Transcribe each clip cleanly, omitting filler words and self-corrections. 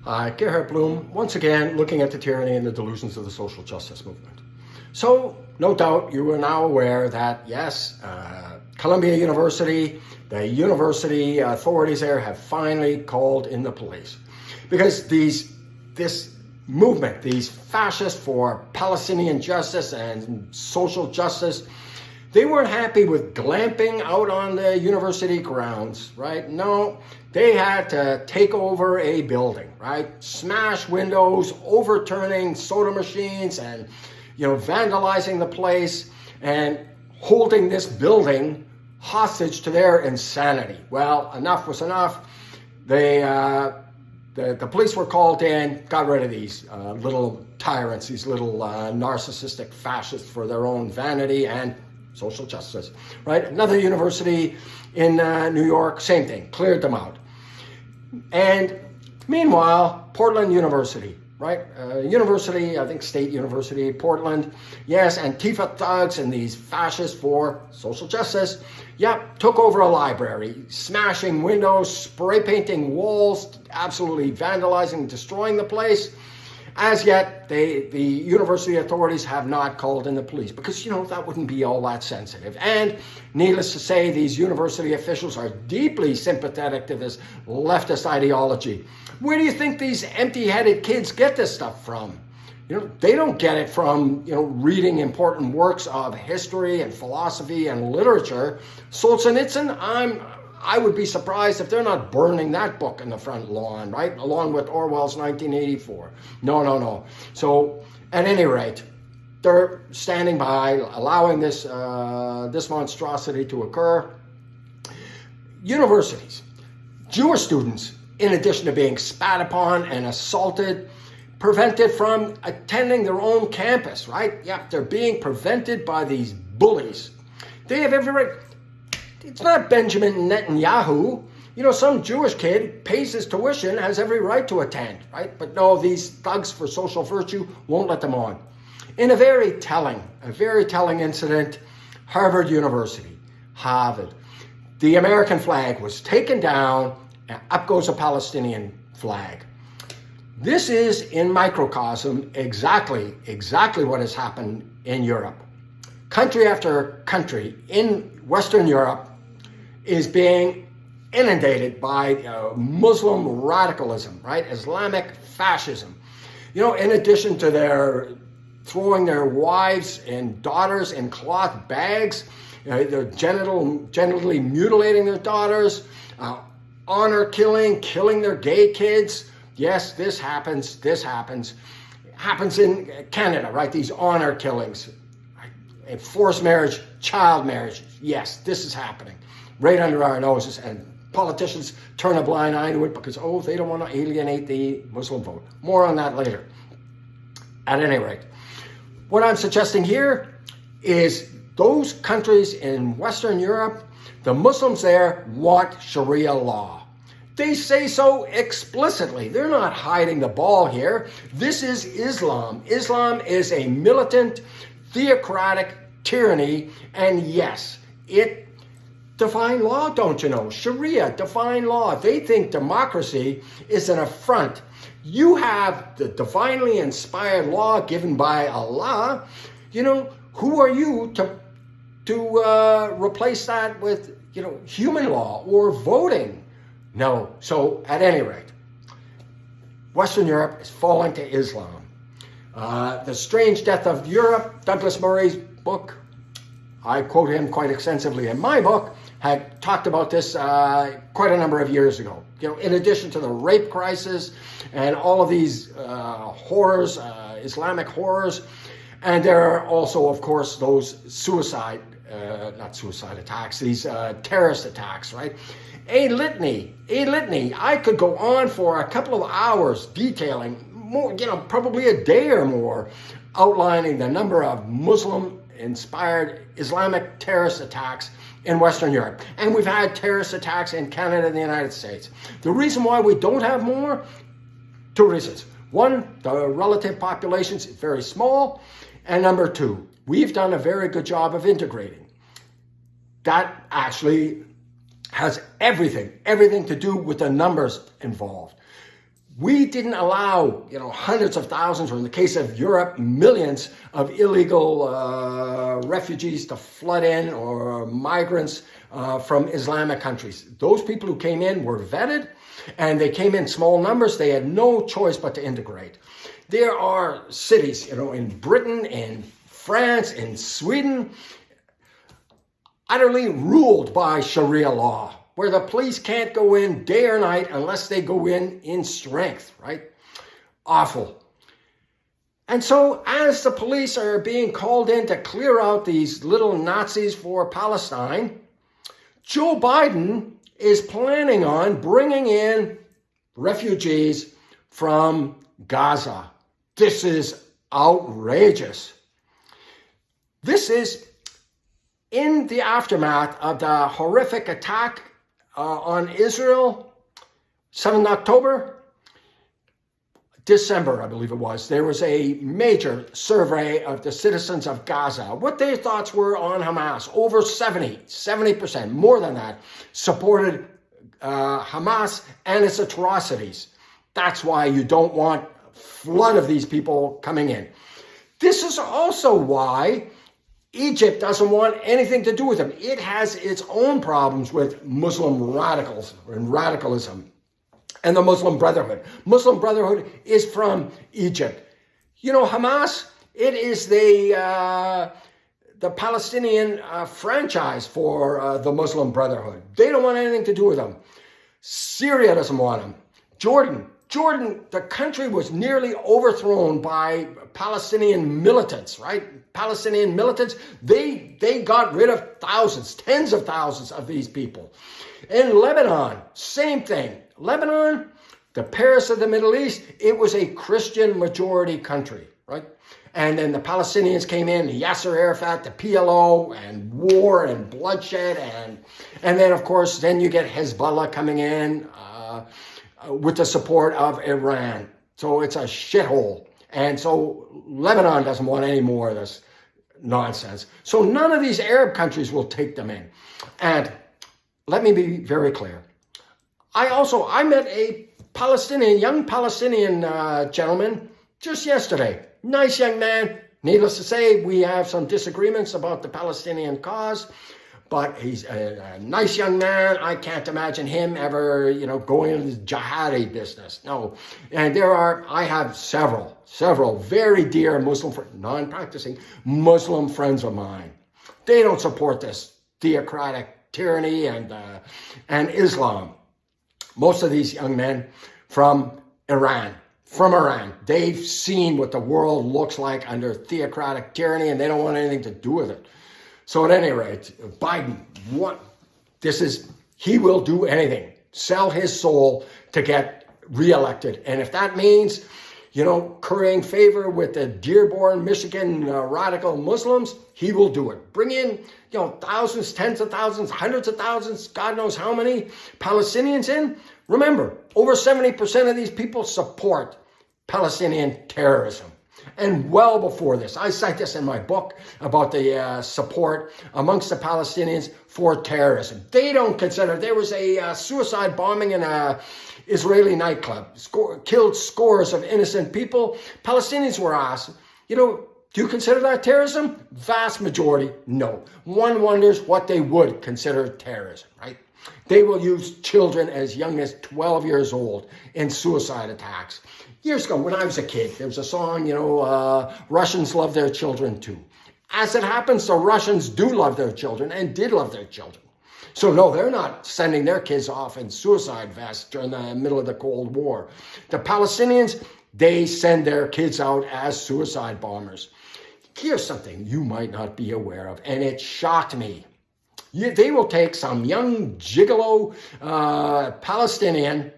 Gerhard Bloom, once again, looking at the tyranny and the delusions of the social justice movement. So, no doubt you are now aware that, yes, Columbia University, the university authorities there have finally called in the police. Because this movement, these fascists for Palestinian justice and social justice, they weren't happy with glamping out on the university grounds, right? No, they had to take over a building, right? Smash windows, overturning soda machines and, vandalizing the place and holding this building hostage to their insanity. Well, enough was enough. The police were called in, got rid of these little tyrants, these little narcissistic fascists for their own vanity and social justice, right? Another university in New York, same thing, cleared them out. And meanwhile, Portland University, right? University, I think State University, Portland. Yes, Antifa thugs and these fascists for social justice, took over a library, smashing windows, spray painting walls, absolutely vandalizing, destroying the place. As yet, the university authorities have not called in the police because, that wouldn't be all that sensitive. And needless to say, these university officials are deeply sympathetic to this leftist ideology. Where do you think these empty-headed kids get this stuff from? They don't get it from, reading important works of history and philosophy and literature. Solzhenitsyn, I would be surprised if they're not burning that book in the front lawn, right? Along with Orwell's 1984. No. So, at any rate, they're standing by, allowing this monstrosity to occur. Universities, Jewish students, in addition to being spat upon and assaulted, prevented from attending their own campus, right? They're being prevented by these bullies. They have every right. It's not Benjamin Netanyahu. Some Jewish kid pays his tuition, has every right to attend, right? But no, these thugs for social virtue won't let them on. In a very telling incident, Harvard University, the American flag was taken down and up goes a Palestinian flag. This is in microcosm exactly what has happened in Europe. Country after country in Western Europe is being inundated by Muslim radicalism, right? Islamic fascism. In addition to their throwing their wives and daughters in cloth bags, they're genitally mutilating their daughters, honor killing their gay kids. Yes, this happens. Happens in Canada, right? These honor killings, right? Forced marriage, child marriage. Yes, this is happening right under our noses, and politicians turn a blind eye to it because, they don't want to alienate the Muslim vote. More on that later. At any rate, what I'm suggesting here is those countries in Western Europe, the Muslims there want Sharia law. They say so explicitly. They're not hiding the ball here. This is Islam. Islam is a militant, theocratic tyranny, and yes, it define law, don't you know? Sharia, define law. They think democracy is an affront. You have the divinely inspired law given by Allah. Who are you to replace that with, human law or voting? No. So, at any rate, Western Europe is falling to Islam. The Strange Death of Europe, Douglas Murray's book, I quote him quite extensively in my book, had talked about this quite a number of years ago. In addition to the rape crisis and all of these horrors, Islamic horrors, and there are also, of course, those these terrorist attacks, right? A litany. I could go on for a couple of hours detailing more, probably a day or more, outlining the number of Muslim-inspired Islamic terrorist attacks in Western Europe. And we've had terrorist attacks in Canada and the United States. The reason why we don't have more, two reasons. One, the relative population is very small. And number two, we've done a very good job of integrating. That actually has everything to do with the numbers involved. We didn't allow, hundreds of thousands, or in the case of Europe, millions of illegal refugees to flood in, or migrants from Islamic countries. Those people who came in were vetted, and they came in small numbers. They had no choice but to integrate. There are cities, in Britain, in France, in Sweden, utterly ruled by Sharia law, where the police can't go in day or night unless they go in strength, right? Awful. And so as the police are being called in to clear out these little Nazis for Palestine, Joe Biden is planning on bringing in refugees from Gaza. This is outrageous. This is in the aftermath of the horrific attack on Israel, 7th October, December, I believe it was. There was a major survey of the citizens of Gaza, what their thoughts were on Hamas. Over 70%, more than that, supported Hamas and its atrocities. That's why you don't want a flood of these people coming in. This is also why Egypt doesn't want anything to do with them. It has its own problems with Muslim radicals and radicalism and the Muslim Brotherhood. Muslim Brotherhood is from Egypt. Hamas, it is the Palestinian franchise for the Muslim Brotherhood. They don't want anything to do with them. Syria doesn't want them. Jordan, the country was nearly overthrown by Palestinian militants, right? Palestinian militants, they got rid of thousands, tens of thousands of these people. In Lebanon, same thing. Lebanon, the Paris of the Middle East, it was a Christian majority country, right? And then the Palestinians came in, Yasser Arafat, the PLO, and war and bloodshed. And then, of course, then you get Hezbollah coming in with the support of Iran. So it's a shithole. And so Lebanon doesn't want any more of this nonsense. So none of these Arab countries will take them in. And let me be very clear. I met a young Palestinian gentleman just yesterday. Nice young man. Needless to say, we have some disagreements about the Palestinian cause, but he's a nice young man. I can't imagine him ever, going into the jihadi business. No. And I have several very dear non-practicing Muslim friends of mine. They don't support this theocratic tyranny and Islam. Most of these young men from Iran, they've seen what the world looks like under theocratic tyranny, and they don't want anything to do with it. So at any rate, Biden, he will do anything, sell his soul to get reelected. And if that means, currying favor with the Dearborn, Michigan radical Muslims, he will do it. Bring in, thousands, tens of thousands, hundreds of thousands, God knows how many Palestinians in. Remember, over 70% of these people support Palestinian terrorism. And well before this, I cite this in my book about the support amongst the Palestinians for terrorism. They don't consider, there was a suicide bombing in an Israeli nightclub, killed scores of innocent people. Palestinians were asked, do you consider that terrorism? Vast majority, no. One wonders what they would consider terrorism, right? They will use children as young as 12 years old in suicide attacks. Years ago, when I was a kid, there was a song, Russians love their children too. As it happens, the Russians do love their children and did love their children. So no, they're not sending their kids off in suicide vests during the middle of the Cold War. The Palestinians, they send their kids out as suicide bombers. Here's something you might not be aware of, and it shocked me. They will take some young gigolo Palestinian,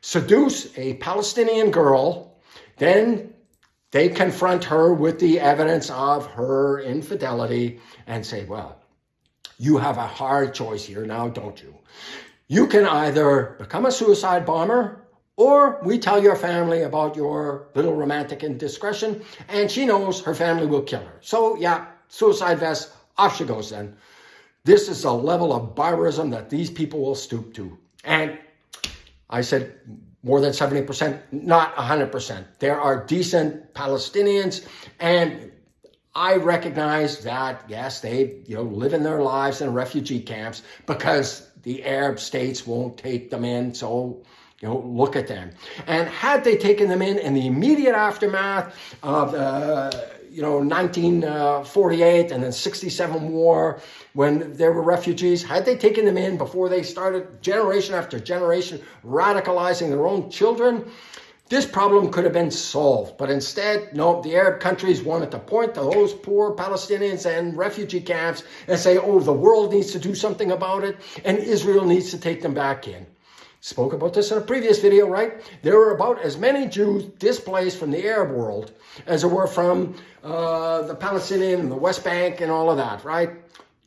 seduce a Palestinian girl, then they confront her with the evidence of her infidelity and say, well, you have a hard choice here now, don't you? You can either become a suicide bomber, or we tell your family about your little romantic indiscretion, and she knows her family will kill her. So yeah, suicide vest, off she goes then. This is the level of barbarism that these people will stoop to. And I said, more than 70%, not 100%. There are decent Palestinians, and I recognize that, yes, they live in their lives in refugee camps because the Arab states won't take them in, so look at them. And had they taken them in the immediate aftermath of 1948 and then 67 war, when there were refugees, had they taken them in before they started generation after generation radicalizing their own children, this problem could have been solved. But instead, no, the Arab countries wanted to point to those poor Palestinians and refugee camps and say, oh, the world needs to do something about it, and Israel needs to take them back in. Spoke about this in a previous video, right? There were about as many Jews displaced from the Arab world as there were from the Palestinian and the West Bank and all of that, right?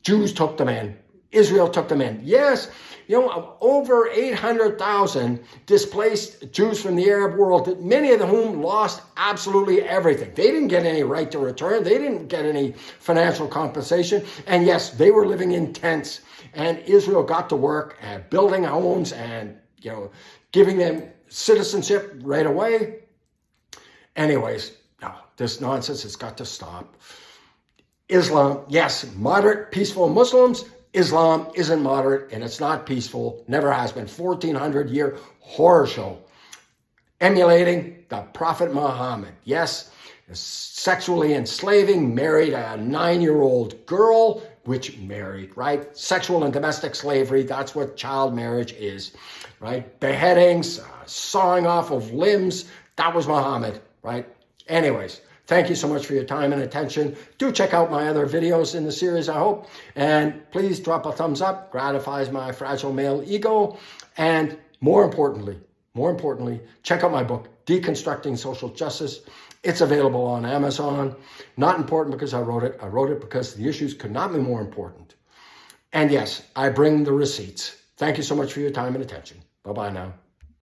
Jews took them in. Israel took them in. Yes, over 800,000 displaced Jews from the Arab world, many of whom lost absolutely everything. They didn't get any right to return. They didn't get any financial compensation. And yes, they were living in tents. And Israel got to work at building homes and, giving them citizenship right away. Anyways, no, this nonsense has got to stop. Islam, yes, moderate, peaceful Muslims. Islam isn't moderate and it's not peaceful, never has been. 1400-year horror show. Emulating the Prophet Muhammad. Yes, sexually enslaving, married a 9-year-old girl, which married, right? Sexual and domestic slavery, that's what child marriage is, right? Beheadings, sawing off of limbs, that was Muhammad, right? Anyways, thank you so much for your time and attention. Do check out my other videos in the series, I hope. And please drop a thumbs up, gratifies my fragile male ego. And more importantly, check out my book, Deconstructing Social Justice. It's available on Amazon. Not important because I wrote it. I wrote it because the issues could not be more important. And yes, I bring the receipts. Thank you so much for your time and attention. Bye-bye now.